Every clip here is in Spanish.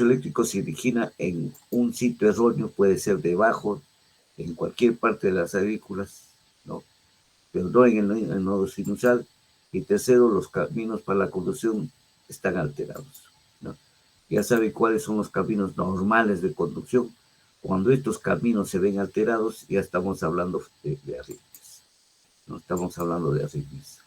pulso eléctrico se origina en un sitio erróneo, puede ser debajo, en cualquier parte de las aurículas, ¿no? Pero no en el nodo sinusal. Y tercero, los caminos para la conducción están alterados, ¿no? Ya sabe cuáles son los caminos normales de conducción. Cuando estos caminos se ven alterados, ya estamos hablando de arritmias. No estamos hablando de arritmias.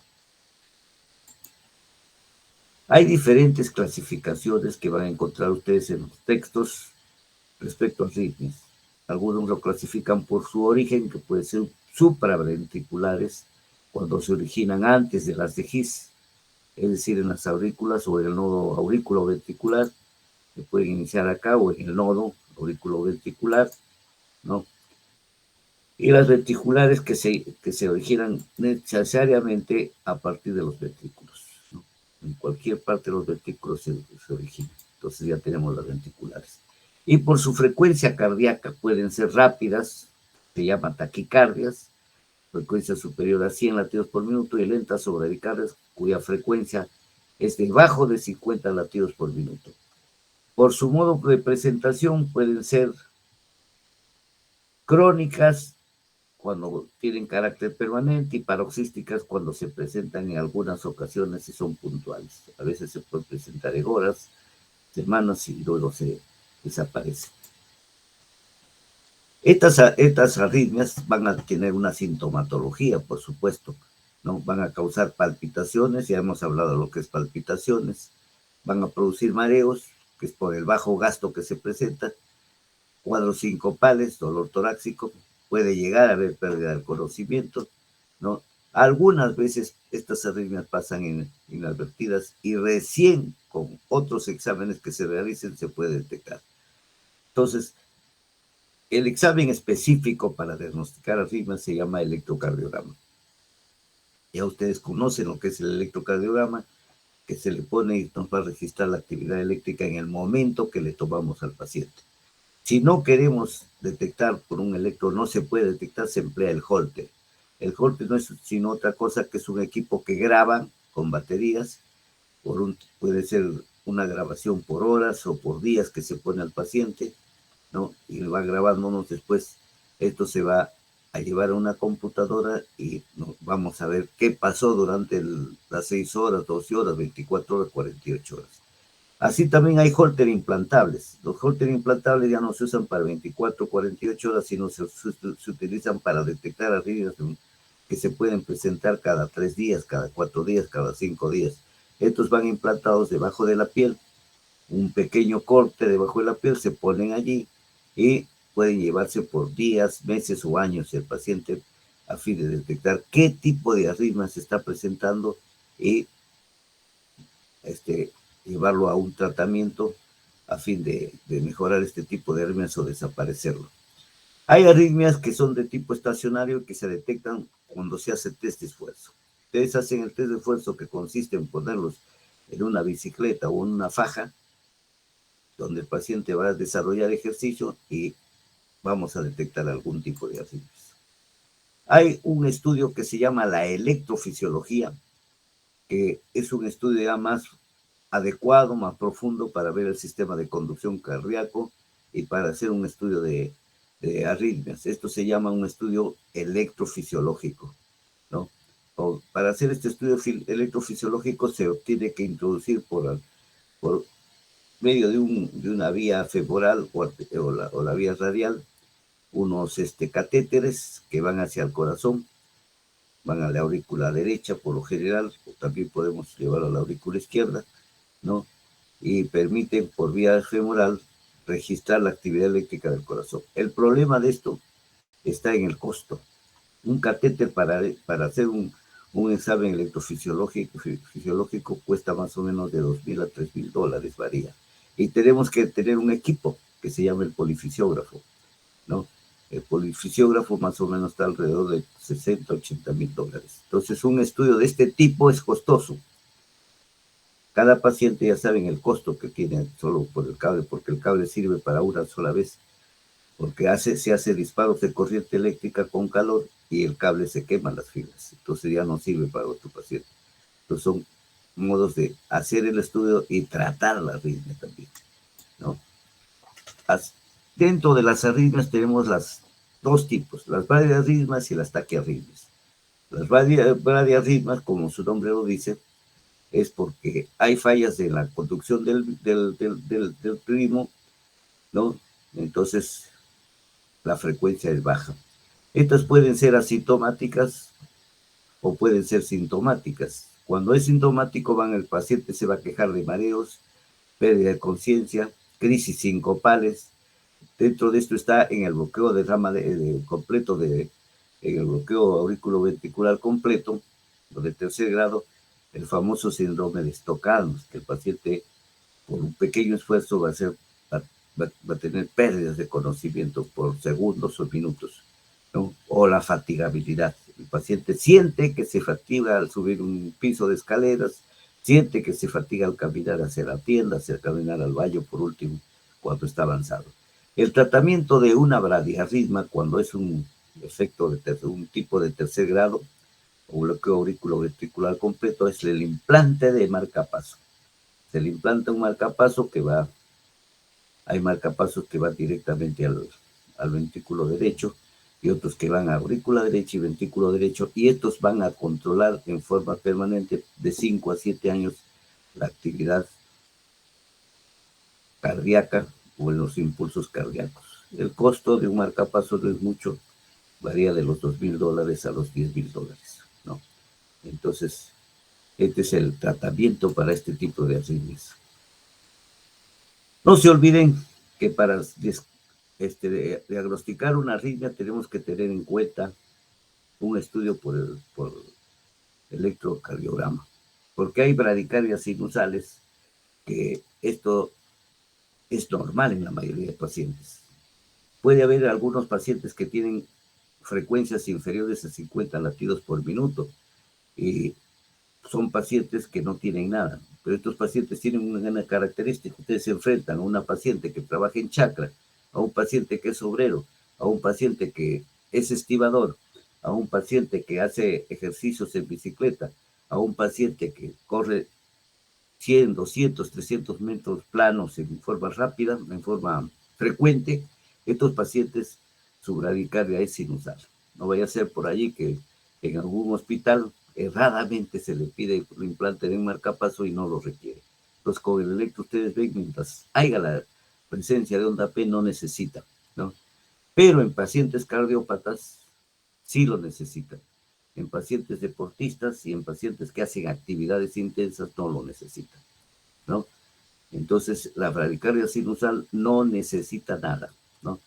Hay diferentes clasificaciones que van a encontrar ustedes en los textos respecto a arritmias. Algunos lo clasifican por su origen, que puede ser supraventriculares, cuando se originan antes de las de His, es decir, en las aurículas o en el nodo auriculoventricular, que pueden iniciar acá o en el nodo auriculoventricular, ¿no? Y las ventriculares que se originan necesariamente a partir de los ventrículos, ¿no? En cualquier parte de los ventrículos se originan. Entonces ya tenemos las ventriculares. Y por su frecuencia cardíaca pueden ser rápidas, se llaman taquicardias, frecuencia superior a 100 latidos por minuto, y lentas o bradicardias, cuya frecuencia es debajo de 50 latidos por minuto. Por su modo de presentación pueden ser crónicas cuando tienen carácter permanente y paroxísticas cuando se presentan en algunas ocasiones y son puntuales. A veces se pueden presentar en horas, semanas y luego se desaparecen. Estas arritmias van a tener una sintomatología, por supuesto, ¿no? Van a causar palpitaciones, ya hemos hablado de lo que es palpitaciones, van a producir mareos, que es por el bajo gasto que se presenta, cuadros sincopales, dolor torácico, puede llegar a haber pérdida del conocimiento, ¿no? Algunas veces estas arritmias pasan inadvertidas y recién con otros exámenes que se realicen se puede detectar. Entonces, el examen específico para diagnosticar arritmias se llama electrocardiograma. Ya ustedes conocen lo que es el electrocardiograma, que se le pone y nos va a registrar la actividad eléctrica en el momento que le tomamos al paciente. Si no queremos detectar por un electro, no se puede detectar, se emplea el Holter. El Holter no es sino otra cosa que es un equipo que graba con baterías, puede ser una grabación por horas o por días que se pone al paciente, ¿no? Y va grabándonos después. Esto se va a llevar a una computadora y vamos a ver qué pasó durante las 6 horas, 12 horas, 24 horas, 48 horas. Así también hay Holter implantables. Los Holter implantables ya no se usan para 24 o 48 horas, sino se utilizan para detectar arritmias que se pueden presentar cada 3 días, cada 4 días, cada 5 días. Estos van implantados debajo de la piel, un pequeño corte debajo de la piel, se ponen allí y pueden llevarse por días, meses o años el paciente a fin de detectar qué tipo de arritmia se está presentando y llevarlo a un tratamiento a fin de mejorar este tipo de arritmias o desaparecerlo. Hay arritmias que son de tipo estacionario que se detectan cuando se hace test de esfuerzo. Ustedes hacen el test de esfuerzo, que consiste en ponerlos en una bicicleta o en una faja donde el paciente va a desarrollar ejercicio y vamos a detectar algún tipo de arritmias. Hay un estudio que se llama la electrofisiología, que es un estudio ya más adecuado, más profundo para ver el sistema de conducción cardíaco y para hacer un estudio de arritmias. Esto se llama un estudio electrofisiológico, ¿no? Para hacer este estudio electrofisiológico se tiene que introducir por medio de una vía femoral o la vía radial unos catéteres que van hacia el corazón, van a la aurícula derecha por lo general, o también podemos llevarlo a la aurícula izquierda, ¿no? Y permiten por vía femoral registrar la actividad eléctrica del corazón. El problema de esto está en el costo. Un catéter para hacer un examen electrofisiológico cuesta más o menos de $2,000 a $3,000, varía. Y tenemos que tener un equipo que se llama el polifisiógrafo, ¿no? El polifisiógrafo más o menos está alrededor de $60,000 a $80,000. Entonces, un estudio de este tipo es costoso. Cada paciente ya saben el costo que tiene solo por el cable, porque el cable sirve para una sola vez, porque se hace disparos de corriente eléctrica con calor y el cable se quema las fibras, entonces ya no sirve para otro paciente. Entonces son modos de hacer el estudio y tratar la arritmia también, ¿no? Dentro de las arritmias tenemos las dos tipos, las bradiarritmias y las taquiarritmias. Las bradiarritmias, como su nombre lo dice, es porque hay fallas de la conducción del ritmo, ¿no? Entonces, la frecuencia es baja. Estas pueden ser asintomáticas o pueden ser sintomáticas. Cuando es sintomático, el paciente se va a quejar de mareos, pérdida de conciencia, crisis sincopales. Dentro de esto está en el bloqueo de rama completo, en el bloqueo auriculoventricular completo, de tercer grado, el famoso síndrome de Estocolmo, que el paciente, por un pequeño esfuerzo, va a tener pérdidas de conocimiento por segundos o minutos, ¿no? O la fatigabilidad. El paciente siente que se fatiga al subir un piso de escaleras, siente que se fatiga al caminar hacia la tienda, hacia caminar al baño, por último, cuando está avanzado. El tratamiento de una bradiarritmia, cuando es un efecto de un tipo de tercer grado, o bloqueo auriculoventricular completo, es el implante de marcapaso. Se le implanta un marcapaso hay marcapasos que van directamente al ventrículo derecho y otros que van a aurícula derecha y ventrículo derecho, y estos van a controlar en forma permanente de 5 a 7 años la actividad cardíaca o en los impulsos cardíacos. El costo de un marcapaso no es mucho, varía de los $2,000 a los $10,000, ¿no? Entonces, este es el tratamiento para este tipo de arritmias. No se olviden que para diagnosticar una arritmia tenemos que tener en cuenta un estudio por electrocardiograma, porque hay bradicardias sinusales, que esto es normal en la mayoría de pacientes. Puede haber algunos pacientes que tienen frecuencias inferiores a 50 latidos por minuto y son pacientes que no tienen nada, pero estos pacientes tienen una característica. Ustedes se enfrentan a una paciente que trabaja en chakra, a un paciente que es obrero, a un paciente que es estibador, a un paciente que hace ejercicios en bicicleta, a un paciente que corre 100, 200, 300 metros planos en forma rápida, en forma frecuente. Estos pacientes, su bradicardia es sinusal. No vaya a ser por allí que en algún hospital erradamente se le pide el implante de un marcapaso y no lo requiere. Entonces, con el electro, ustedes ven, mientras haya la presencia de onda P, no necesita, ¿no? Pero en pacientes cardiópatas sí lo necesitan. En pacientes deportistas y en pacientes que hacen actividades intensas no lo necesitan, ¿no? Entonces, la bradicardia sinusal no necesita nada, ¿no?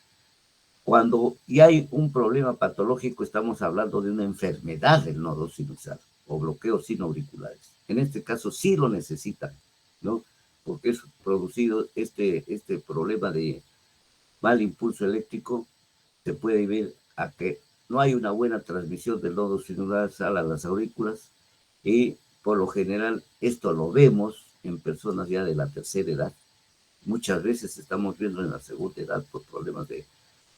Cuando ya hay un problema patológico, estamos hablando de una enfermedad del nodo sinusal o bloqueos sinoauriculares. En este caso sí lo necesitan, ¿no? Porque es producido este problema de mal impulso eléctrico, se puede ver a que no hay una buena transmisión del nodo sinusal a las aurículas, y por lo general esto lo vemos en personas ya de la tercera edad. Muchas veces estamos viendo en la segunda edad por problemas de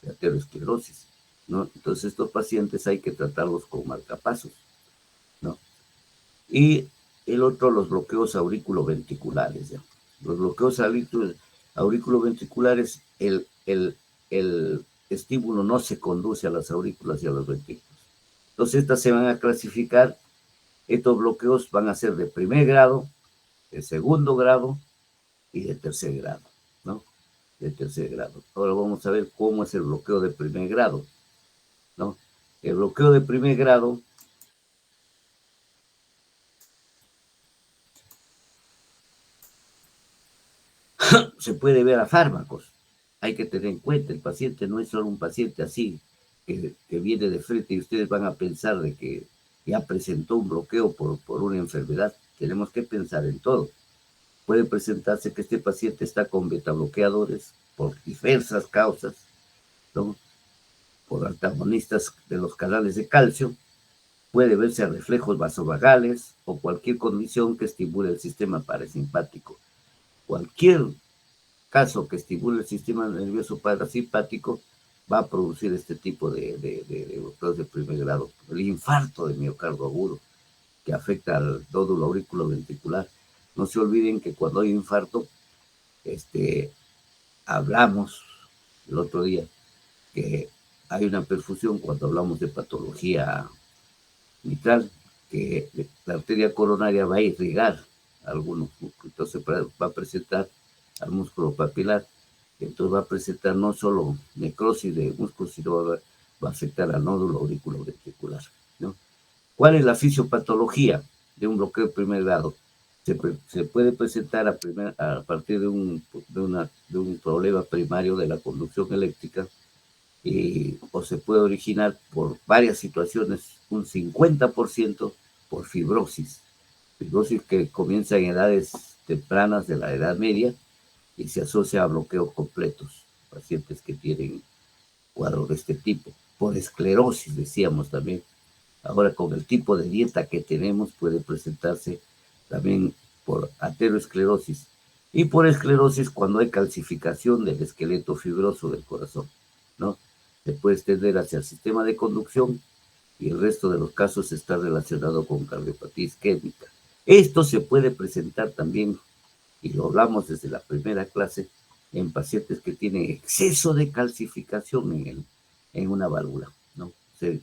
aterosclerosis, ¿no? Entonces estos pacientes hay que tratarlos con marcapasos, ¿no? Y el otro, los bloqueos auriculoventriculares, ¿ya? Los bloqueos auriculoventriculares, el estímulo no se conduce a las aurículas y a los ventrículos. Entonces estas se van a clasificar, estos bloqueos van a ser de primer grado, de segundo grado y de tercer grado, ¿no? De tercer grado. Ahora vamos a ver cómo es el bloqueo de primer grado, ¿no? El bloqueo de primer grado se puede ver a fármacos. Hay que tener en cuenta, el paciente no es solo un paciente así, que viene de frente y ustedes van a pensar de que ya presentó un bloqueo por una enfermedad. Tenemos que pensar en todo. Puede presentarse que este paciente está con betabloqueadores por diversas causas, ¿no? Por antagonistas de los canales de calcio, puede verse a reflejos vasovagales o cualquier condición que estimule el sistema parasimpático. Cualquier caso que estimule el sistema nervioso parasimpático va a producir este tipo de bloqueos de primer grado. El infarto de miocardio agudo, que afecta al nódulo auriculoventricular. No se olviden que cuando hay infarto, hablamos el otro día, que hay una perfusión cuando hablamos de patología mitral, que la arteria coronaria va a irrigar algunos músculos, entonces va a presentar al músculo papilar, entonces va a presentar no solo necrosis de músculos, sino va a afectar al nódulo auriculoventricular, ¿no? ¿Cuál es la fisiopatología de un bloqueo de primer grado? Se puede presentar a partir de un problema primario de la conducción eléctrica, o se puede originar por varias situaciones, un 50% por fibrosis que comienza en edades tempranas de la edad media y se asocia a bloqueos completos, pacientes que tienen cuadros de este tipo, por esclerosis, decíamos también. Ahora, con el tipo de dieta que tenemos, puede presentarse también por ateroesclerosis y por esclerosis cuando hay calcificación del esqueleto fibroso del corazón, ¿no? Se puede extender hacia el sistema de conducción y el resto de los casos está relacionado con cardiopatía isquémica. Esto se puede presentar también, y lo hablamos desde la primera clase, en pacientes que tienen exceso de calcificación en una válvula, ¿no? Se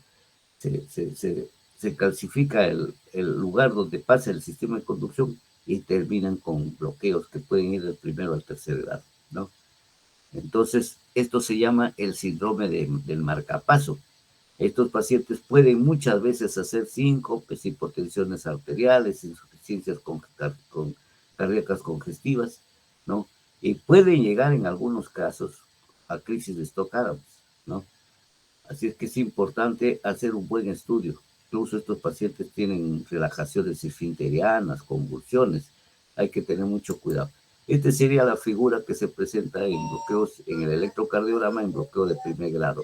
calcifica el lugar donde pasa el sistema de conducción y terminan con bloqueos que pueden ir del primero al tercer grado, ¿no? Entonces, esto se llama el síndrome del marcapaso. Estos pacientes pueden muchas veces hacer síncopes, hipotensiones arteriales, insuficiencias cardíacas congestivas, ¿no? Y pueden llegar en algunos casos a crisis de Stock-Adams, ¿no? Así es que es importante hacer un buen estudio. Incluso estos pacientes tienen relajaciones esfinterianas, convulsiones. Hay que tener mucho cuidado. Esta sería la figura que se presenta en bloqueos, en el electrocardiograma, en bloqueo de primer grado,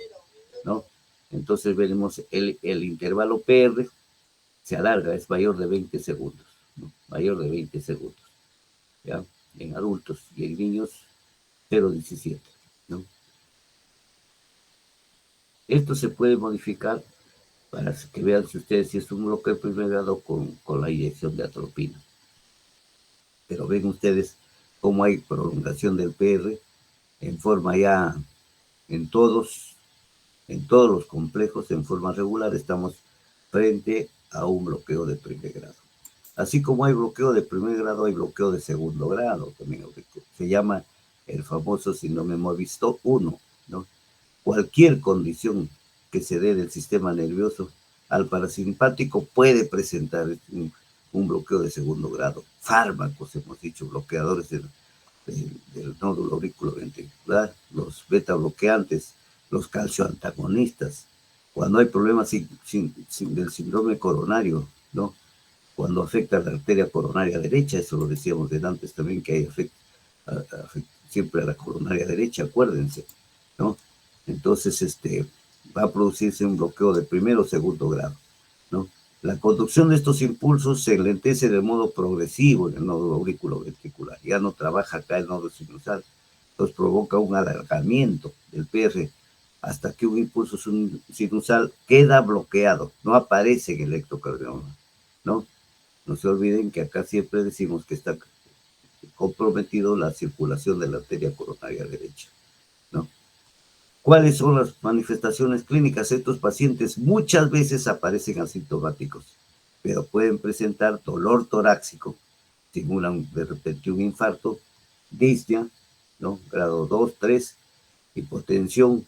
¿no? Entonces veremos el intervalo PR se alarga, es mayor de 20 segundos, ¿no? Mayor de 20 segundos, ¿ya? En adultos y en niños 0,17, ¿no? Esto se puede modificar para que vean si ustedes si es un bloqueo de primer grado con la inyección de atropina. Pero ven ustedes cómo hay prolongación del PR en forma ya en todos los complejos, en forma regular, estamos frente a un bloqueo de primer grado. Así como hay bloqueo de primer grado, hay bloqueo de segundo grado también. Se llama el famoso síndrome Moebius 1, ¿no? Cualquier condición que se dé del sistema nervioso al parasimpático puede presentar un bloqueo de segundo grado. Fármacos, hemos dicho, bloqueadores del nódulo auriculoventricular, los beta bloqueantes, los calcioantagonistas, cuando hay problemas del síndrome coronario, ¿no? Cuando afecta a la arteria coronaria derecha, eso lo decíamos de antes también, que hay siempre a la coronaria derecha, acuérdense, ¿no? Entonces, va a producirse un bloqueo de primero o segundo grado, ¿no? La conducción de estos impulsos se enlentece de modo progresivo en el nódulo auriculoventricular. Ya no trabaja acá el nódulo sinusal, entonces provoca un alargamiento del PR hasta que un impulso sinusal queda bloqueado, no aparece en el electrocardiograma, ¿no? No se olviden que acá siempre decimos que está comprometido la circulación de la arteria coronaria derecha, ¿no? ¿Cuáles son las manifestaciones clínicas? Estos pacientes muchas veces aparecen asintomáticos, pero pueden presentar dolor torácico, simulan de repente un infarto, disnea, ¿no? Grado 2, 3, hipotensión.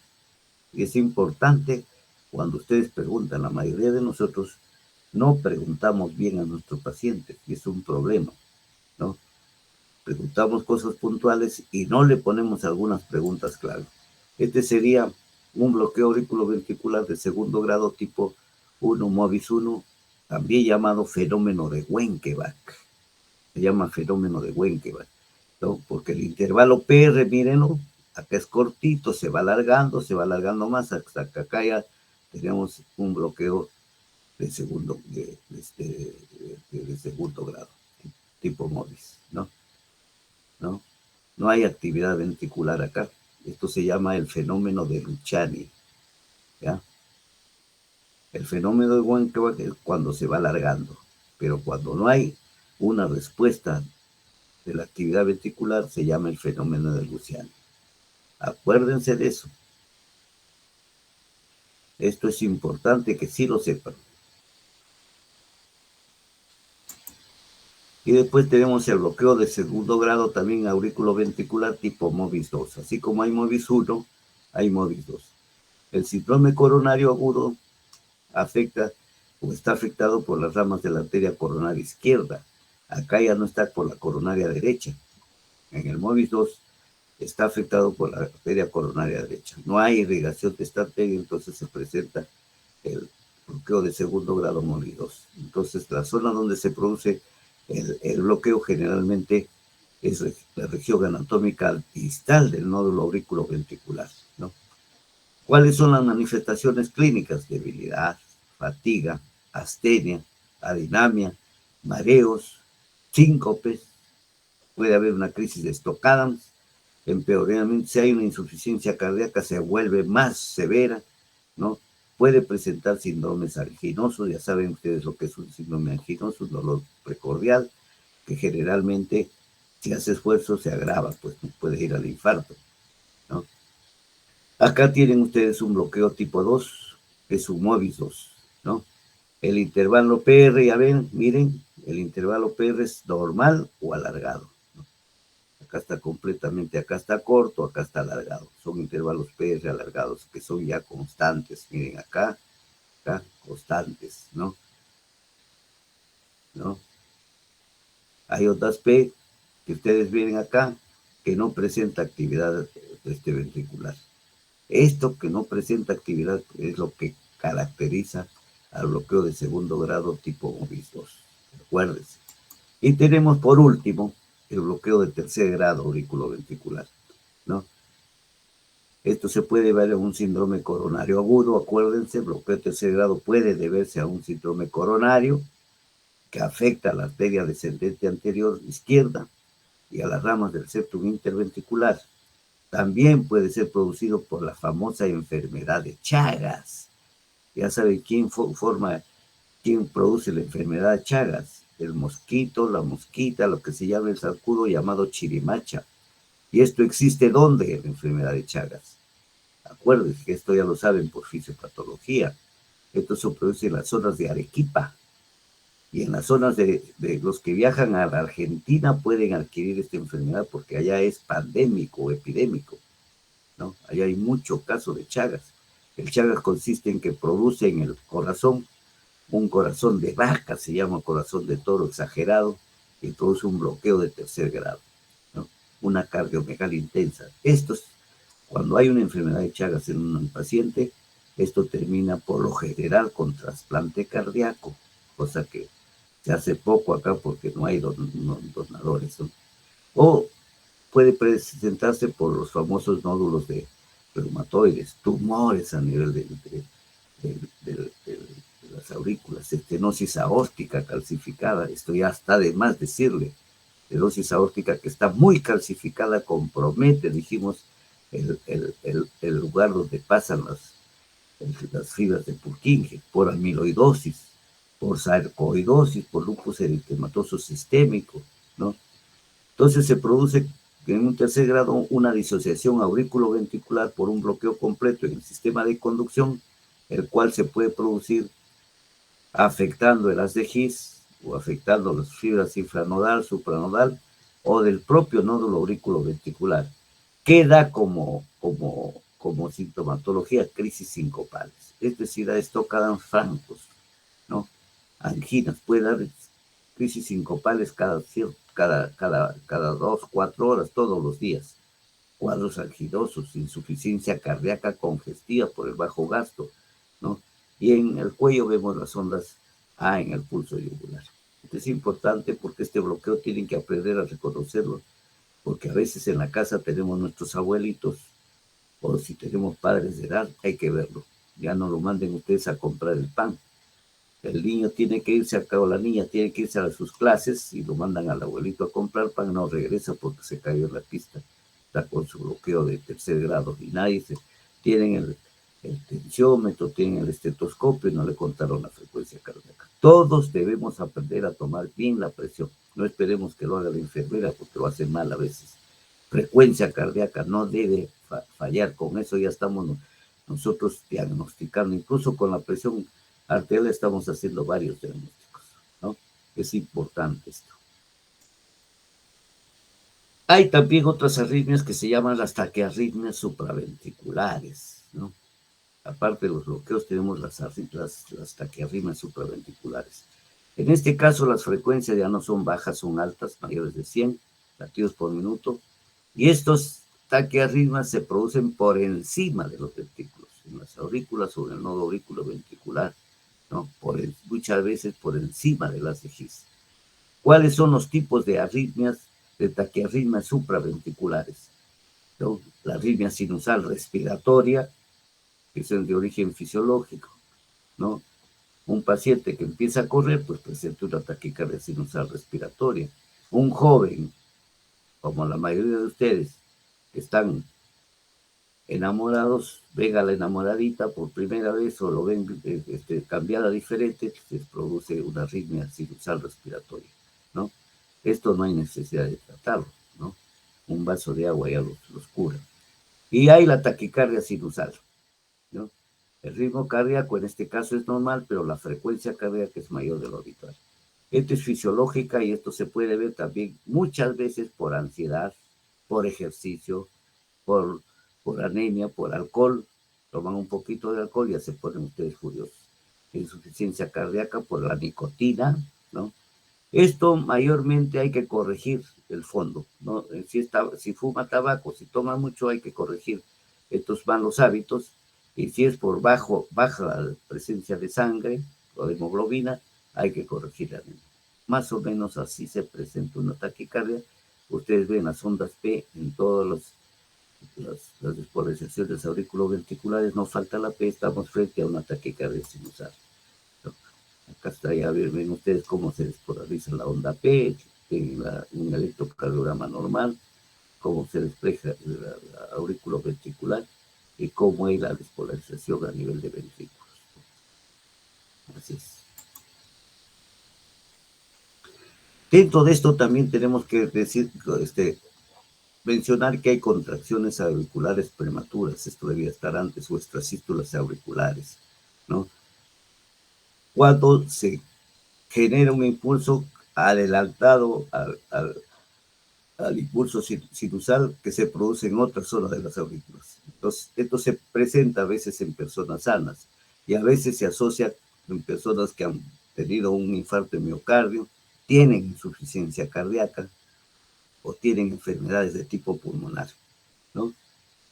Y es importante cuando ustedes preguntan, la mayoría de nosotros no preguntamos bien a nuestro paciente, y es un problema, ¿no? Preguntamos cosas puntuales y no le ponemos algunas preguntas claras. Este sería un bloqueo auriculoventricular de segundo grado tipo 1, Moebius 1, también llamado fenómeno de Wenckebach. Se llama fenómeno de Wenckebach, ¿no? Porque el intervalo PR, mírenlo, acá es cortito, se va alargando más, hasta que acá ya tenemos un bloqueo de segundo grado, tipo Moebius, ¿no? ¿No? No hay actividad ventricular acá. Esto se llama el fenómeno de Luciani, ¿ya? El fenómeno de Wenckebach es cuando se va alargando, pero cuando no hay una respuesta de la actividad ventricular se llama el fenómeno de Luciani. Acuérdense de eso. Esto es importante que sí lo sepan. Y después tenemos el bloqueo de segundo grado también auriculoventricular tipo MOVIS 2. Así como hay MOVIS 1, hay MOVIS 2. El síndrome coronario agudo afecta o está afectado por las ramas de la arteria coronaria izquierda. Acá ya no está por la coronaria derecha. En el MOVIS 2 está afectado por la arteria coronaria derecha. No hay irrigación de esta arteria, entonces se presenta el bloqueo de segundo grado MOVIS 2. Entonces, la zona donde se produce el bloqueo generalmente es la región anatómica distal del nódulo auriculoventricular, ¿no? ¿Cuáles son las manifestaciones clínicas? Debilidad, fatiga, astenia, adinamia, mareos, síncopes, puede haber una crisis de Stokk-Adams, empeoramiento, si hay una insuficiencia cardíaca se vuelve más severa, ¿no? Puede presentar síndromes anginosos, ya saben ustedes lo que es un síndrome anginoso, un dolor precordial, que generalmente si hace esfuerzo se agrava, pues puede ir al infarto, ¿no? Acá tienen ustedes un bloqueo tipo 2, que es un MOVIS 2, ¿no? El intervalo PR, ya ven, miren, el intervalo PR es normal o alargado, ¿no? Acá está completamente, acá está corto, acá está alargado. Son intervalos PR alargados que son ya constantes. Miren, acá, constantes, ¿no? ¿No? Hay otras P que ustedes ven acá que no presenta actividad ventricular. Esto que no presenta actividad es lo que caracteriza al bloqueo de segundo grado tipo MOVIS 2. Acuérdense. Y tenemos por último el bloqueo de tercer grado auriculoventricular, ¿no? Esto se puede ver en un síndrome coronario agudo, acuérdense, bloqueo de tercer grado puede deberse a un síndrome coronario que afecta a la arteria descendente anterior izquierda y a las ramas del septum interventricular. También puede ser producido por la famosa enfermedad de Chagas. Ya saben quién produce la enfermedad de Chagas. El mosquito, la mosquita, lo que se llama el zancudo llamado chirimacha. ¿Y esto existe dónde? En la enfermedad de Chagas. Acuérdense que esto ya lo saben por fisiopatología. Esto se produce en las zonas de Arequipa. Y en las zonas de los que viajan a la Argentina pueden adquirir esta enfermedad porque allá es pandémico o epidémico, ¿no? Allá hay mucho caso de Chagas. El Chagas consiste en que produce en el corazón un corazón de vaca, se llama corazón de toro exagerado, y produce un bloqueo de tercer grado, ¿no? Una cardiomegalia intensa. Esto es, cuando hay una enfermedad de Chagas en un paciente, esto termina por lo general con trasplante cardíaco, cosa que se hace poco acá porque no hay donadores, ¿no? O puede presentarse por los famosos nódulos de reumatoides, tumores a nivel de las aurículas, estenosis aórtica calcificada, esto ya está de más decirle, estenosis aórtica que está muy calcificada, compromete, dijimos, el lugar donde pasan las fibras de Purkinje, por amiloidosis, por sarcoidosis, por lupus eritematoso sistémico, ¿no? Entonces se produce en un tercer grado una disociación auriculoventricular por un bloqueo completo en el sistema de conducción, el cual se puede producir afectando el haz de His o afectando las fibras infranodal, supranodal o del propio nódulo auriculoventricular. Queda como sintomatología crisis sincopales, es decir, a esto quedan francos, ¿no? Anginas, puede dar crisis sincopales cada 2, 4 horas, todos los días. Cuadros anginosos, insuficiencia cardíaca congestiva por el bajo gasto, ¿no? Y en el cuello vemos las ondas A en el pulso yugular. Esto es importante porque este bloqueo tienen que aprender a reconocerlo, porque a veces en la casa tenemos nuestros abuelitos, o si tenemos padres de edad, hay que verlo. Ya no lo manden ustedes a comprar el pan. El niño tiene que irse acá, o la niña tiene que irse a sus clases y lo mandan al abuelito a comprar pan, no regresa porque se cayó en la pista, está con su bloqueo de tercer grado y nadie tienen el tensiómetro, tienen el estetoscopio y no le contaron la frecuencia cardíaca. Todos debemos aprender a tomar bien la presión, no esperemos que lo haga la enfermera porque lo hace mal a veces. Frecuencia cardíaca no debe fallar. Con eso ya estamos nosotros diagnosticando, incluso con la presión arterial estamos haciendo varios diagnósticos, ¿no? Es importante esto. Hay también otras arritmias que se llaman las taquiarritmias supraventriculares, ¿no? Aparte de los bloqueos, tenemos las taquiarritmias supraventriculares. En este caso, las frecuencias ya no son bajas, son altas, mayores de 100 latidos por minuto, y estos taquiarritmias se producen por encima de los ventrículos, en las aurículas o en el nodo auriculoventricular, ¿no? Muchas veces por encima de las EGIs. ¿Cuáles son los tipos de arritmias, de taquiarritmias supraventriculares? ¿No? La arritmia sinusal respiratoria, que es de origen fisiológico, ¿no? Un paciente que empieza a correr, pues presenta una taquicardia sinusal respiratoria. Un joven, como la mayoría de ustedes, que están enamorados, ven a la enamoradita por primera vez o lo ven cambiada diferente, se produce una arritmia sinusal respiratoria, ¿no? Esto no hay necesidad de tratarlo, ¿no? Un vaso de agua ya los cura. Y hay la taquicardia sinusal, ¿no? El ritmo cardíaco en este caso es normal, pero la frecuencia cardíaca es mayor de lo habitual. Esto es fisiológica y esto se puede ver también muchas veces por ansiedad, por ejercicio, por anemia, por alcohol. Toman un poquito de alcohol y ya se ponen ustedes furiosos. Insuficiencia cardíaca por la nicotina, ¿no? Esto mayormente hay que corregir el fondo, ¿no? Si fuma tabaco, si toma mucho, hay que corregir estos malos hábitos. Y si es por baja presencia de sangre o de hemoglobina, hay que corregir la anemia. Más o menos así se presenta una taquicardia. Ustedes ven las ondas P en todas las despolarizaciones auriculoventriculares, no falta la P, estamos frente a una taquicardia sinusal. Acá está, ya ven ustedes cómo se despolariza la onda P, en un electrocardiograma normal, cómo se despeja la aurículo ventricular y cómo hay la despolarización a nivel de ventrículos. Así es. Dentro de esto también tenemos que mencionar que hay contracciones auriculares prematuras. Esto debía estar antes, o extrasístoles auriculares, ¿no? Cuando se genera un impulso adelantado al impulso sinusal que se produce en otra zona de las aurículas. Entonces, esto se presenta a veces en personas sanas y a veces se asocia en personas que han tenido un infarto de miocardio, tienen insuficiencia cardíaca o tienen enfermedades de tipo pulmonar, ¿no?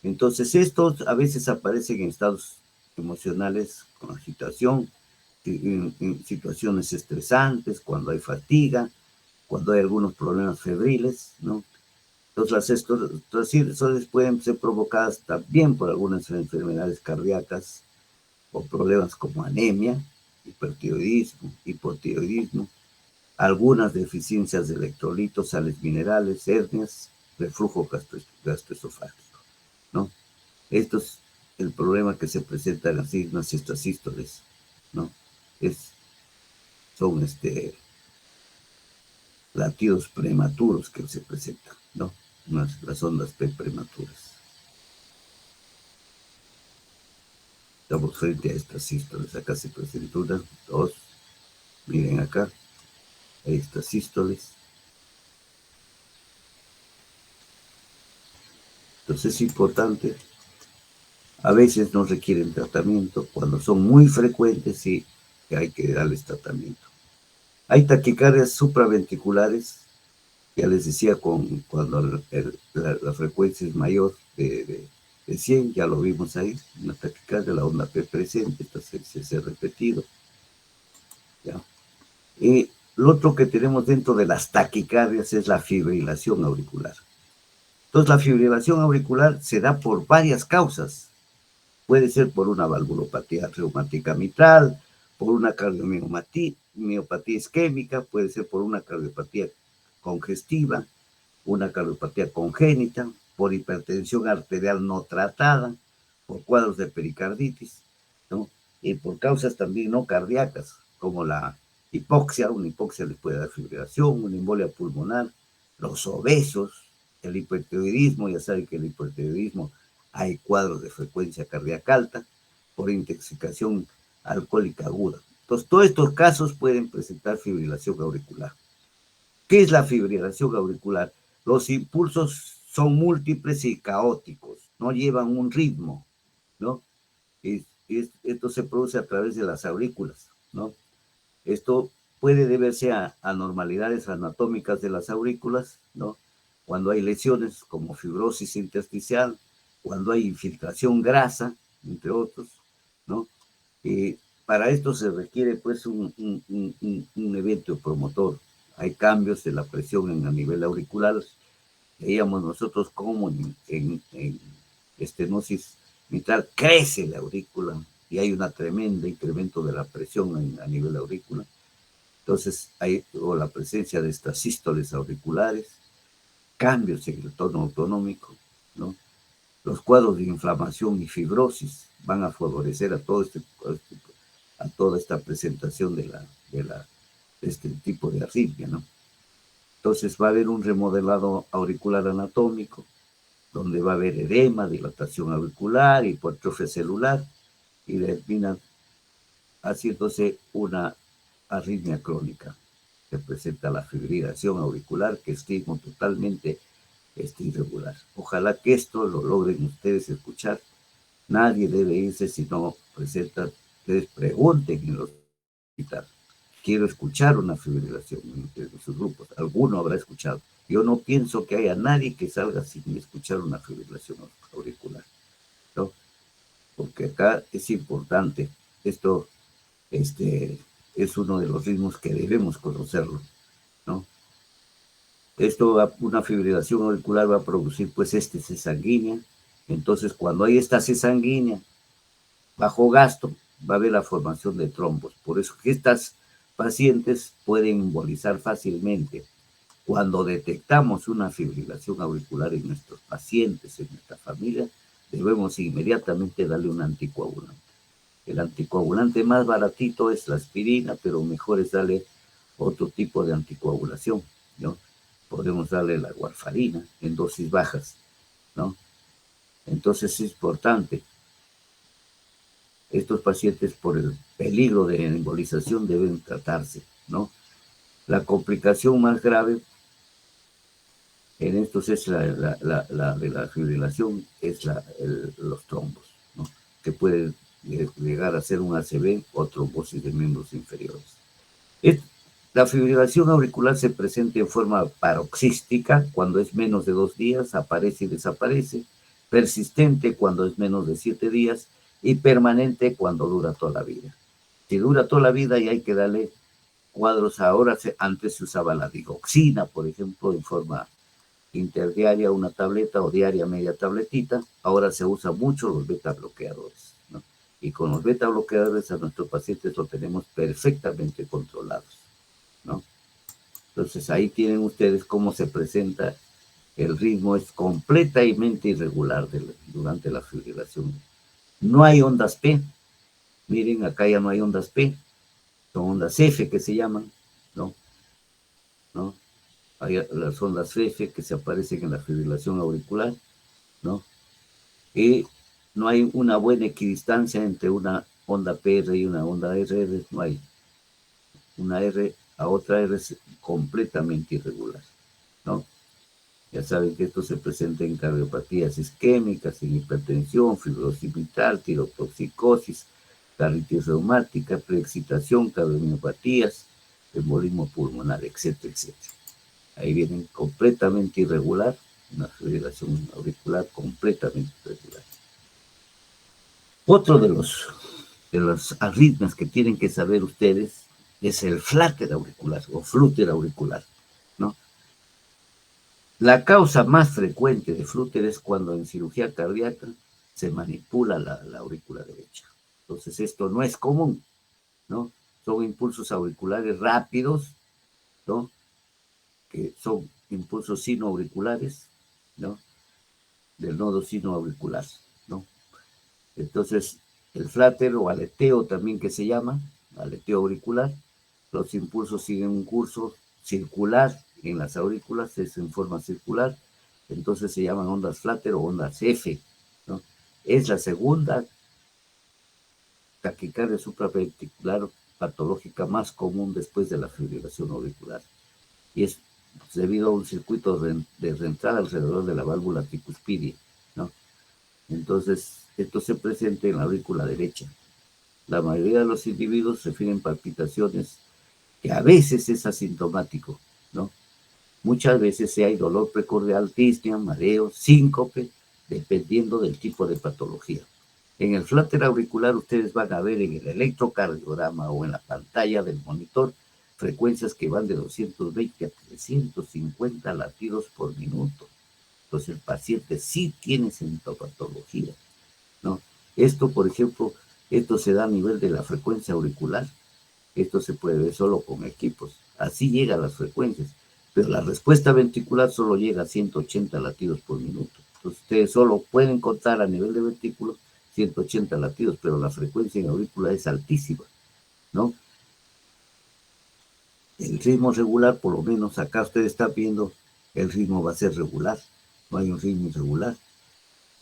Entonces, estos a veces aparecen en estados emocionales con agitación, en situaciones estresantes, cuando hay fatiga, cuando hay algunos problemas febriles, ¿no? Entonces, las extracistorias pueden ser provocadas también por algunas enfermedades cardíacas o problemas como anemia, hipertiroidismo, hipotiroidismo, algunas deficiencias de electrolitos, sales minerales, hernias, reflujo gastroesofágico, ¿no? Esto es el problema que se presenta en las extrasístoles, ¿no? Son latidos prematuros que se presentan, ¿no? Las ondas P prematuras. Estamos frente a estas sístoles. Acá se presenta una, dos. Miren acá. Hay estas sístoles. Entonces es importante. A veces no requieren tratamiento. Cuando son muy frecuentes, sí, que hay que darles tratamiento. Hay taquicardias supraventriculares. Ya les decía, cuando la frecuencia es mayor de 100, ya lo vimos ahí, una taquicardia, la onda P presente, entonces se ha repetido. ¿Ya? Y lo otro que tenemos dentro de las taquicardias es la fibrilación auricular. Entonces, la fibrilación auricular se da por varias causas. Puede ser por una valvulopatía reumática mitral, por una cardiomiopatía isquémica, puede ser por una cardiopatía congestiva, una cardiopatía congénita, por hipertensión arterial no tratada, por cuadros de pericarditis, ¿no? Y por causas también no cardíacas, como la hipoxia. Una hipoxia les puede dar fibrilación, una embolia pulmonar, los obesos, el hipertiroidismo. Ya saben que el hipertiroidismo Hay cuadros de frecuencia cardíaca alta por intoxicación alcohólica aguda. Entonces, todos estos casos pueden presentar fibrilación auricular. ¿Qué es la fibrilación auricular? Los impulsos son múltiples y caóticos, no llevan un ritmo, ¿no? Esto se produce a través de las aurículas, ¿no? Esto puede deberse a anormalidades anatómicas de las aurículas, ¿no? Cuando hay lesiones como fibrosis intersticial, cuando hay infiltración grasa, entre otros, ¿no? Para esto se requiere pues un evento promotor. Hay cambios de la presión a nivel auricular. Veíamos nosotros cómo en estenosis mitral crece la aurícula y hay un tremendo incremento de la presión a nivel aurícula. Entonces hay o la presencia de estas sístoles auriculares, cambios en el tono autonómico, ¿no? Los cuadros de inflamación y fibrosis van a favorecer a toda esta presentación de este tipo de arritmia, ¿no? Entonces va a haber un remodelado auricular anatómico, donde va a haber edema, dilatación auricular, hipertrofia celular, y termina haciéndose una arritmia crónica. Se presenta la fibrilación auricular, que es ritmo totalmente irregular. Ojalá que esto lo logren ustedes escuchar. Nadie debe irse si no presenta. Ustedes pregunten en los hospitales. Quiero escuchar una fibrilación en sus grupos. Alguno habrá escuchado. Yo no pienso que haya nadie que salga sin escuchar una fibrilación auricular, ¿no? Porque acá es importante. Esto es uno de los ritmos que debemos conocerlo, ¿no? Una fibrilación auricular va a producir pues C sanguínea. Entonces, cuando hay esta C sanguínea bajo gasto, va a haber la formación de trombos. Por eso que estas pacientes pueden embolizar fácilmente. Cuando detectamos una fibrilación auricular en nuestros pacientes, en nuestra familia, debemos inmediatamente darle un anticoagulante. El anticoagulante más baratito es la aspirina, pero mejor es darle otro tipo de anticoagulación, ¿no? Podemos darle la warfarina en dosis bajas, ¿no? Entonces es importante. Estos pacientes, por el peligro de embolización, deben tratarse, ¿no? La complicación más grave en estos es de la fibrilación, es los trombos, ¿no? Que pueden llegar a ser un ACV o trombosis de miembros inferiores. La fibrilación auricular se presenta en forma paroxística cuando es menos de 2 días, aparece y desaparece, persistente cuando es menos de 7 días y permanente cuando dura toda la vida. Si dura toda la vida y hay que darle cuadros, antes se usaba la digoxina, por ejemplo, en forma interdiaria una tableta o diaria media tabletita. Ahora se usa mucho los beta bloqueadores, ¿no? Y con los beta bloqueadores a nuestros pacientes lo tenemos perfectamente controlados, ¿no? Entonces ahí tienen ustedes cómo se presenta el ritmo. Es completamente irregular durante la fibrilación. No hay ondas P. Miren, acá ya no hay ondas P. Son ondas F que se llaman, ¿no? Hay las ondas F que se aparecen en la fibrilación auricular, ¿no? Y no hay una buena equidistancia entre una onda PR y una onda RR. No hay. Una R a otra R es completamente irregular, ¿no? Ya saben que esto se presenta en cardiopatías isquémicas, en hipertensión, fibrosis vital, tirotoxicosis, carditis reumática, preexcitación, cardiomiopatías, embolismo pulmonar, etcétera, etcétera. Ahí vienen completamente irregular, una fibrilación auricular completamente irregular. Otro de las arritmias que tienen que saber ustedes es el flutter auricular o flutter auricular, ¿no? La causa más frecuente de flutter es cuando en cirugía cardíaca se manipula la aurícula derecha. Entonces esto no es común, ¿no? Son impulsos auriculares rápidos, ¿no? Que son impulsos sinoauriculares, ¿no? Del nodo sinoauricular, ¿no? Entonces, el flutter o aleteo también que se llama, aleteo auricular, los impulsos siguen un curso circular en las aurículas, es en forma circular, entonces se llaman ondas flutter o ondas F, ¿no? Es la segunda taquicardia supraventricular patológica más común después de la fibrilación auricular. Y es debido a un circuito de reentrada alrededor de la válvula tricuspidia, ¿no? Entonces, esto se presenta en la aurícula derecha. La mayoría de los individuos refieren palpitaciones que a veces es asintomático, ¿no? Muchas veces hay dolor precordial, disnea, mareo, síncope, dependiendo del tipo de patología. En el flutter auricular ustedes van a ver en el electrocardiograma o en la pantalla del monitor frecuencias que van de 220 a 350 latidos por minuto. Entonces el paciente sí tiene sintomatología, ¿no? Esto, por ejemplo, esto se da a nivel de la frecuencia auricular. Esto se puede ver solo con equipos. Así llegan las frecuencias. Pero la respuesta ventricular solo llega a 180 latidos por minuto. Entonces ustedes solo pueden contar a nivel de ventrículo 180 latidos, pero la frecuencia en aurícula es altísima, ¿no? El ritmo regular, por lo menos acá ustedes están viendo, el ritmo va a ser regular, no hay un ritmo irregular.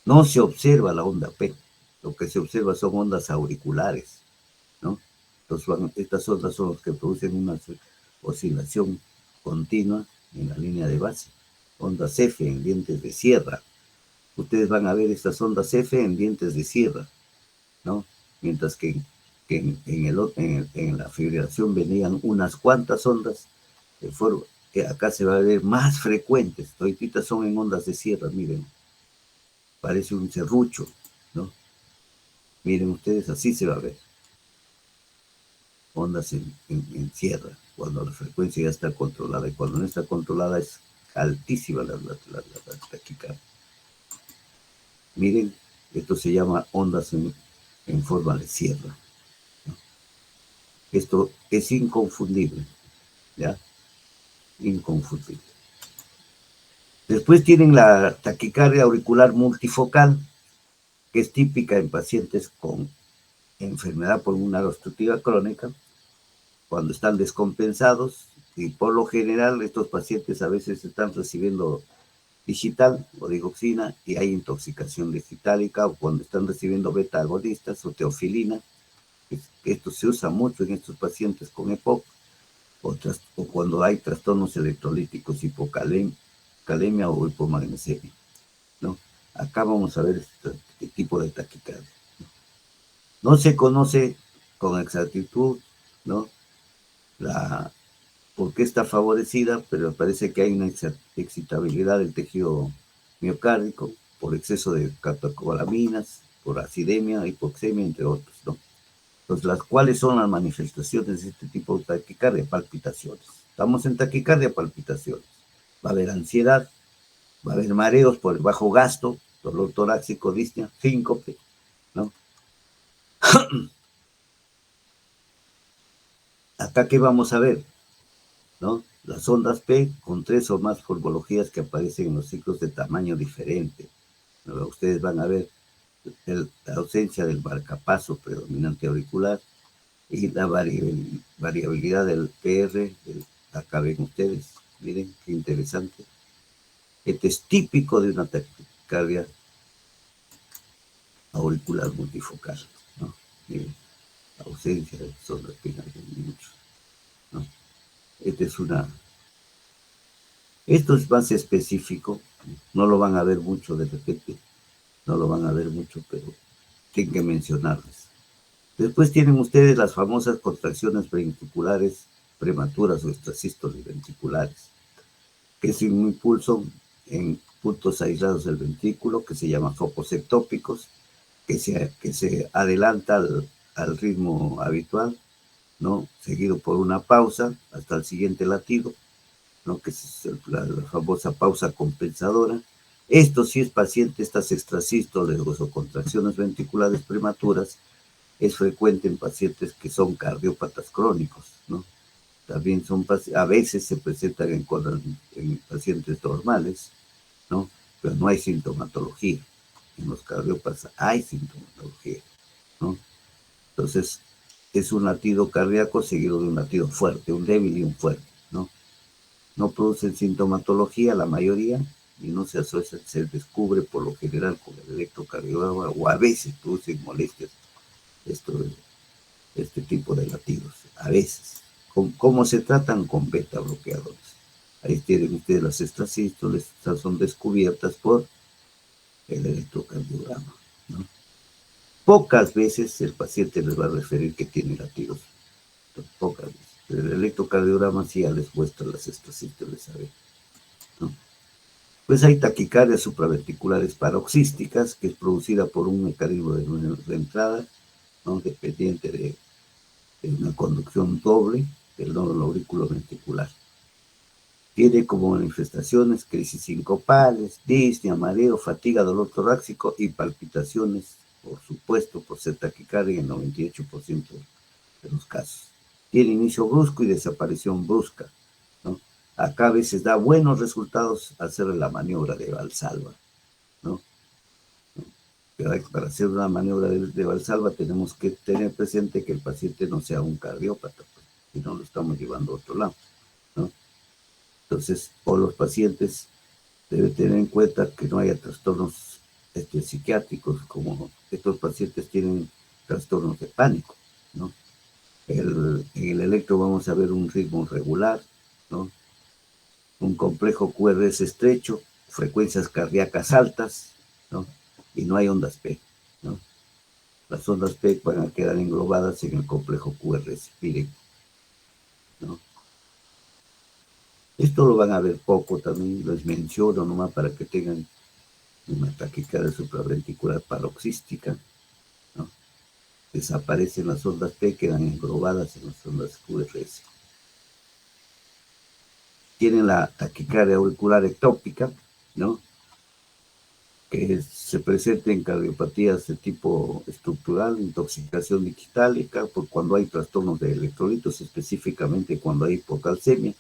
No se observa la onda P, lo que se observa son ondas auriculares, ¿no? Entonces, estas ondas son las que producen una oscilación continua en la línea de base. Ondas F en dientes de sierra. Ustedes van a ver estas ondas F en dientes de sierra, ¿no? Mientras que en la fibrilación venían unas cuantas ondas, que acá se va a ver más frecuentes. Toditas son en ondas de sierra, miren. Parece un serrucho, ¿no? Miren ustedes, así se va a ver. Ondas en sierra, cuando la frecuencia ya está controlada. Y cuando no está controlada es altísima la taquicardia. Miren, esto se llama ondas en forma de sierra, ¿no? Esto es inconfundible, ¿ya? Inconfundible. Después tienen la taquicardia auricular multifocal, que es típica en pacientes con enfermedad pulmonar obstructiva crónica, cuando están descompensados, y por lo general estos pacientes a veces están recibiendo digital o digoxina y hay intoxicación digitálica, o cuando están recibiendo beta agonistas o teofilina. Esto se usa mucho en estos pacientes con EPOC, o cuando hay trastornos electrolíticos, hipocalemia o hipomagnesemia, ¿no? Acá vamos a ver este tipo de taquicardia. No se conoce con exactitud, ¿no?, por qué está favorecida, pero parece que hay una excitabilidad del tejido miocárdico por exceso de catecolaminas, por acidemia, hipoxemia, entre otros, ¿no? Entonces, ¿cuáles son las manifestaciones de este tipo de taquicardia? Palpitaciones. Estamos en taquicardia, palpitaciones. Va a haber ansiedad, va a haber mareos por el bajo gasto, dolor torácico, disnea, síncope, ¿no? Acá, ¿qué vamos a ver?, ¿no? Las ondas P con 3 o más formologías que aparecen en los ciclos de tamaño diferente, ¿no? Ustedes van a ver la ausencia del marcapaso predominante auricular y la variabilidad del PR. Acá ven ustedes, miren qué interesante. Este es típico de una taquicardia auricular multifocal, ¿no? Miren, ausencia de ondas P en muchos, ¿no? Esto es más específico, no lo van a ver mucho de repente, no lo van a ver mucho, pero tienen que mencionarles. Después tienen ustedes las famosas contracciones ventriculares prematuras o extrasístoles ventriculares, que es un impulso en puntos aislados del ventrículo que se llaman focos ectópicos, que se adelanta al ritmo habitual, ¿no?, seguido por una pausa hasta el siguiente latido, ¿no?, que es la famosa pausa compensadora. Esto sí es paciente, estas extrasístoles o contracciones ventriculares prematuras, es frecuente en pacientes que son cardiópatas crónicos, ¿no? También a veces se presentan en pacientes normales, ¿no?, pero no hay sintomatología. En los cardiópatas hay sintomatología, ¿no? Entonces, es un latido cardíaco seguido de un latido fuerte, un débil y un fuerte, ¿no? No producen sintomatología la mayoría, y no se asocia, se descubre por lo general con el electrocardiograma o a veces producen molestias este tipo de latidos, a veces. ¿Cómo se tratan? Con beta bloqueadores. Ahí tienen ustedes las extrasístoles, estas son descubiertas por el electrocardiograma, ¿no? Pocas veces el paciente les va a referir que tiene latidos, pocas veces. Pero el electrocardiograma sí ya les muestra las extrasístoles, ¿no? Pues hay taquicardias supraventriculares paroxísticas, que es producida por un mecanismo de entrada, ¿no? Dependiente de una conducción doble del nódulo auriculoventricular. Tiene como manifestaciones crisis sincopales, disnea, mareo, fatiga, dolor torácico y palpitaciones, por supuesto, por ser taquicardia en el 98% de los casos. Tiene inicio brusco y desaparición brusca, ¿no? Acá a veces da buenos resultados hacer la maniobra de Valsalva, ¿no? Pero para hacer una maniobra de Valsalva tenemos que tener presente que el paciente no sea un cardiópata, pues, si no lo estamos llevando a otro lado, ¿no? Entonces, por los pacientes deben tener en cuenta que no haya trastornos psiquiátricos, como estos pacientes tienen trastornos de pánico, ¿no? En el electro vamos a ver un ritmo regular, ¿no? Un complejo QRS estrecho, frecuencias cardíacas altas, ¿no? Y no hay ondas P, ¿no? Las ondas P van a quedar englobadas en el complejo QRS, miren, ¿no? Esto lo van a ver poco también, les menciono nomás para que tengan una taquicardia supraventricular paroxística, ¿no? Desaparecen las ondas P, quedan englobadas en las ondas QRS. Tienen la taquicardia auricular ectópica, ¿no? Que se presenta en cardiopatías de tipo estructural, intoxicación digitálica, por cuando hay trastornos de electrolitos, específicamente cuando hay hipocalcemia.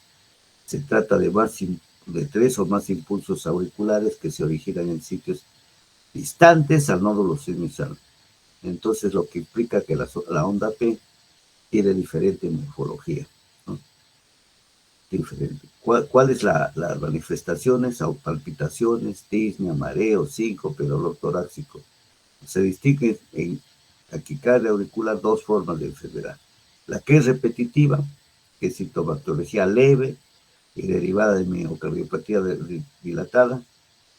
Se trata de 3 o más impulsos auriculares que se originan en sitios distantes al nódulo sinusal. Entonces, lo que implica que la onda P tiene diferente morfología, ¿no? Diferente. ¿Cuáles las manifestaciones? Palpitaciones, disnea, mareo, síncope, dolor torácico. Se distinguen en taquicardia auricular dos formas de enfermedad. La que es repetitiva, que es sintomatología leve y derivada de miocardiopatía dilatada,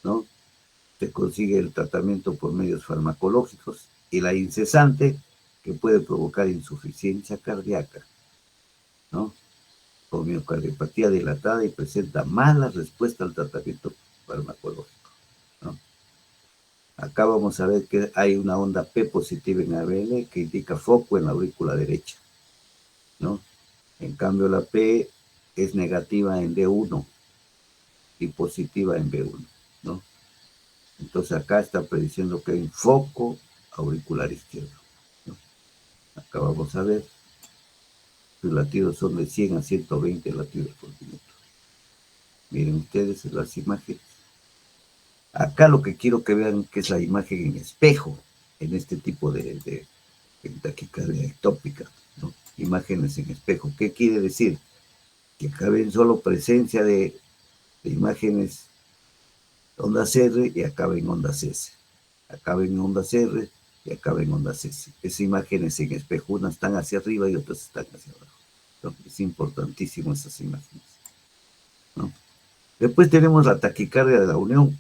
¿no? Se consigue el tratamiento por medios farmacológicos, y la incesante, que puede provocar insuficiencia cardíaca, ¿no? Con miocardiopatía dilatada y presenta mala respuesta al tratamiento farmacológico, ¿no? Acá vamos a ver que hay una onda P positiva en ABL que indica foco en la aurícula derecha, ¿no? En cambio, la P es negativa en D1 y positiva en B1, ¿no? Entonces acá está prediciendo que hay un foco auricular izquierdo, ¿no? Acá vamos a ver, los latidos son de 100 a 120 latidos por minuto. Miren ustedes las imágenes. Acá lo que quiero que vean que es la imagen en espejo, en este tipo de taquicardia ectópica, ¿no? Imágenes en espejo. ¿Qué quiere decir? Que acá ven solo presencia de imágenes ondas R y acaba en ondas S. Acaba en ondas R y acaba en ondas S. Esas imágenes en espejo, unas están hacia arriba y otras están hacia abajo, ¿no? Es importantísimo esas imágenes, ¿no? Después tenemos la taquicardia de la unión,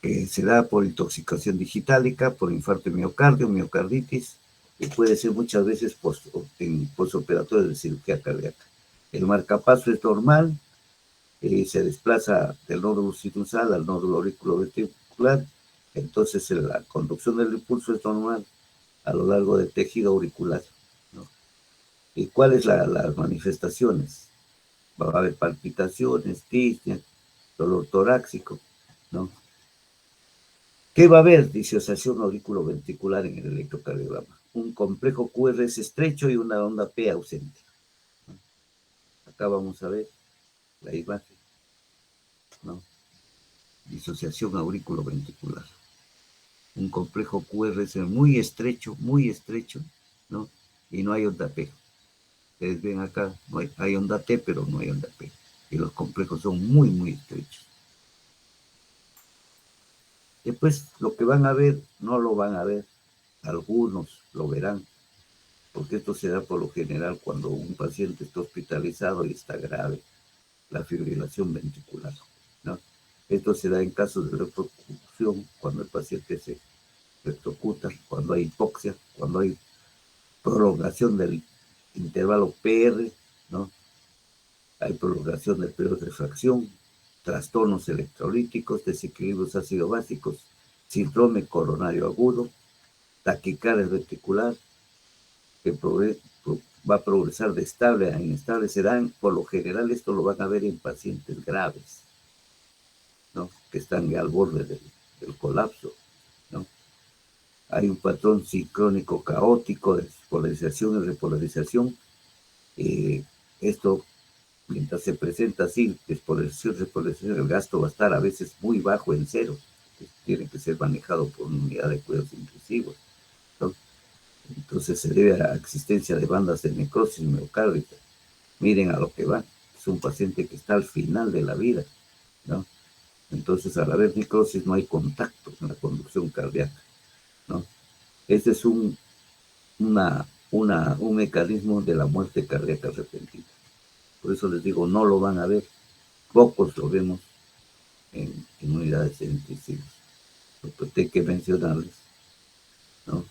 que se da por intoxicación digitálica, por infarto de miocardio, miocarditis, y puede ser muchas veces en postoperatorio de cirugía cardíaca. El marcapaso es normal, se desplaza del nódulo sinusal al nódulo auriculoventricular, entonces la conducción del impulso es normal a lo largo del tejido auricular, ¿no? ¿Y cuáles las manifestaciones? Va a haber palpitaciones, disnea, dolor torácico, ¿no? ¿Qué va a haber? Disociación auriculoventricular en el electrocardiograma. Un complejo QRS estrecho y una onda P ausente, ¿no? Acá vamos a ver la imagen, ¿no? Disociación auriculoventricular. Un complejo QRS muy estrecho, ¿no? Y no hay onda P. Ustedes ven acá, hay onda T, pero no hay onda P. Y los complejos son muy, muy estrechos. Después, lo que van a ver, no lo van a ver. Algunos lo verán, porque esto se da por lo general cuando un paciente está hospitalizado y está grave, la fibrilación ventricular, ¿no? Esto se da en casos de repercusión, cuando el paciente se electrocuta, cuando hay hipoxia, cuando hay prolongación del intervalo PR, ¿no? Hay prolongación del periodo de refracción, trastornos electrolíticos, desequilibrios ácido-básicos, síndrome coronario agudo, taquicardia ventricular, que va a progresar de estable a inestable. Por lo general, esto lo van a ver en pacientes graves, ¿no? Que están al borde del colapso, ¿no? Hay un patrón sincrónico caótico de polarización y repolarización. Esto, mientras se presenta así, despolarización, repolarización, el gasto va a estar a veces muy bajo en cero. Tiene que ser manejado por una unidad de cuidados intensivos, ¿no? Entonces se debe a la existencia de bandas de necrosis miocárdica. Miren a lo que va. Es un paciente que está al final de la vida, ¿no? Entonces, al haber necrosis no hay contacto en la conducción cardíaca, ¿no? Este es un mecanismo de la muerte cardíaca repentina. Por eso les digo, no lo van a ver. Pocos lo vemos en unidades intensivas. Lo que hay que mencionarles, ¿no?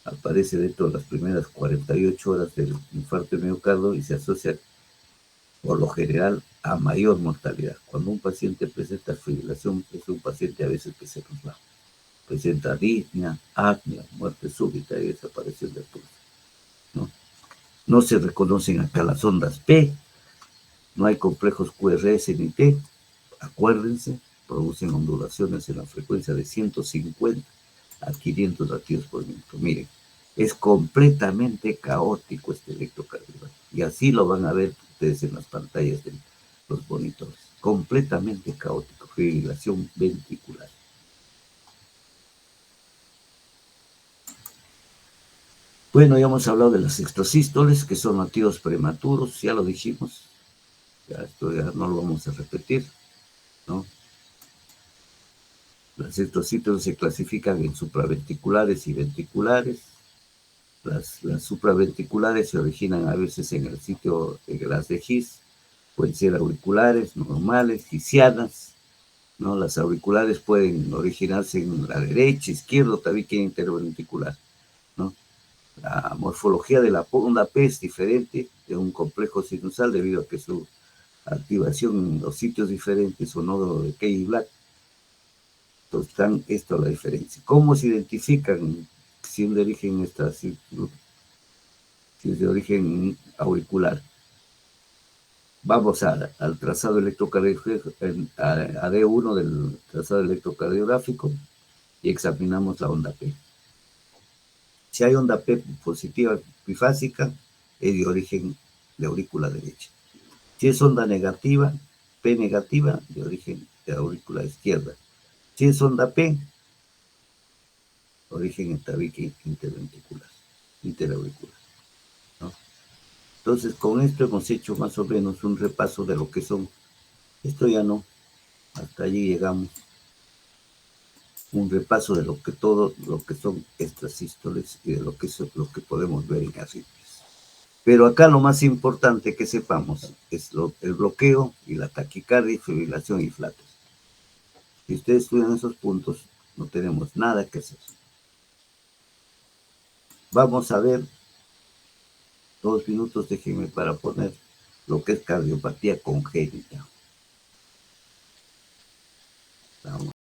Aparece dentro de las primeras 48 horas del infarto de miocardio y se asocia por lo general a mayor mortalidad. Cuando un paciente presenta fibrilación, es un paciente a veces que se nos va. Presenta arritmia, apnea, muerte súbita y desaparición del pulso, ¿no? No se reconocen acá las ondas P, no hay complejos QRS ni T. Acuérdense, producen ondulaciones en la frecuencia de 150 a 500 latidos por minuto. Miren, es completamente caótico este electrocardiograma. Y así lo van a ver ustedes en las pantallas de los monitores. Completamente caótico, fibrilación ventricular. Bueno, ya hemos hablado de las extrasístoles, que son latidos prematuros, ya lo dijimos. Esto ya no lo vamos a repetir, ¿no? Las extrasístoles se clasifican en supraventriculares y ventriculares. Las supraventriculares se originan a veces en el sitio de las de His, pueden ser auriculares, normales, gisianas, ¿no? Las auriculares pueden originarse en la derecha, izquierda, también que interventricular, ¿no? La morfología de la onda P es diferente de un complejo sinusal debido a que su activación en los sitios diferentes o nodo de Kay y Black. Entonces, esto es la diferencia. ¿Cómo se identifican si es de origen si es de origen auricular? Vamos al trazado electrocardiográfico, a D1 del trazado electrocardiográfico y examinamos la onda P. Si hay onda P positiva bifásica, es de origen de aurícula derecha. Si es onda negativa, P negativa, de origen de aurícula izquierda. Si es onda P, origen en tabique interauricular, ¿no? Entonces, con esto hemos hecho más o menos un repaso de lo que son. Esto ya no, hasta allí llegamos. Un repaso de todo lo que son estas sístoles y de lo que podemos ver en arritmias. Pero acá lo más importante que sepamos es el bloqueo y la taquicardia y fibrilación y flatos. Si ustedes estudian esos puntos, no tenemos nada que hacer. Vamos a ver 2 minutos, déjenme para poner lo que es cardiopatía congénita. Vamos.